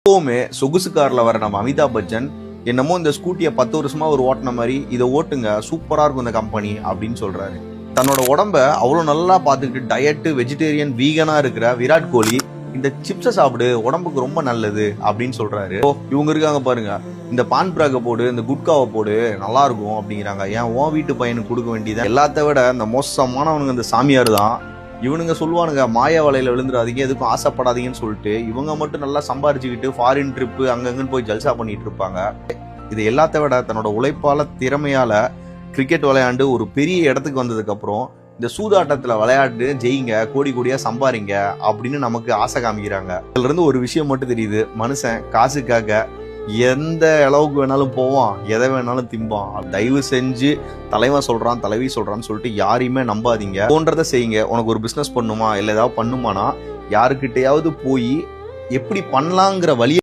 எப்பவுமே சொகுசு கார்ல வர நம்ம அமிதாப் பச்சன் என்னமோ இந்த ஸ்கூட்டியை 10 வருஷமா ஒரு ஓட்டின மாதிரி இதை ஓட்டுங்க, சூப்பரா இருக்கும் இந்த கம்பெனி அப்படின்னு சொல்றாரு. தன்னோட உடம்ப அவ்வளவு நல்லா பார்த்துக்கிட்டு டயட்டு வெஜிடேரியன் வீகனா இருக்கிற விராட் கோலி இந்த சிப்ஸை சாப்பிடு உடம்புக்கு ரொம்ப நல்லது அப்படின்னு சொல்றாரு. இவங்க இருக்காங்க பாருங்க, இந்த பான் பிராக போடு, இந்த குட்காவை போடு, நல்லா இருக்கும் அப்படிங்கிறாங்க. ஏன் உன் வீட்டு பையனுக்கு கொடுக்க வேண்டியது? எல்லாத்த விட இந்த மோசமானவனுங்க இந்த சாமியார் தான். இவனுங்க சொல்லுவானுங்க மாயா வலையில விழுந்துடாதீங்க, எதுக்கும் ஆசைப்படாதீங்கன்னு சொல்லிட்டு இவங்க மட்டும் நல்லா சம்பாரிச்சுக்கிட்டு ஃபாரின் ட்ரிப்பு அங்கங்கன்னு போய் ஜல்சா பண்ணிட்டு இருப்பாங்க. இது எல்லாத்த விட தன்னோட உழைப்பால திறமையால கிரிக்கெட் விளையாண்டு ஒரு பெரிய இடத்துக்கு வந்ததுக்கு அப்புறம் இந்த சூதாட்டத்துல விளையாட்டு ஜெயிங்க, கோடி கோடியா சம்பாரிங்க அப்படின்னு நமக்கு ஆசை காமிக்கிறாங்க. இதுல இருந்து ஒரு விஷயம் மட்டும் தெரியுது, மனுஷன் காசுக்காக எந்த அளவுக்கு வேணாலும் போவான், எதை வேணாலும் திம்பான். தயவு செஞ்சு தலைவன் சொல்றான் தலைவி சொல்றான்னு சொல்லிட்டு யாரையுமே நம்பாதீங்க. போன்றதை செய்யுங்க. உனக்கு ஒரு பிசினஸ் பண்ணுமா இல்லை ஏதாவது பண்ணுமானா யாருக்கிட்டையாவது போய் எப்படி பண்ணலாங்கிற வழி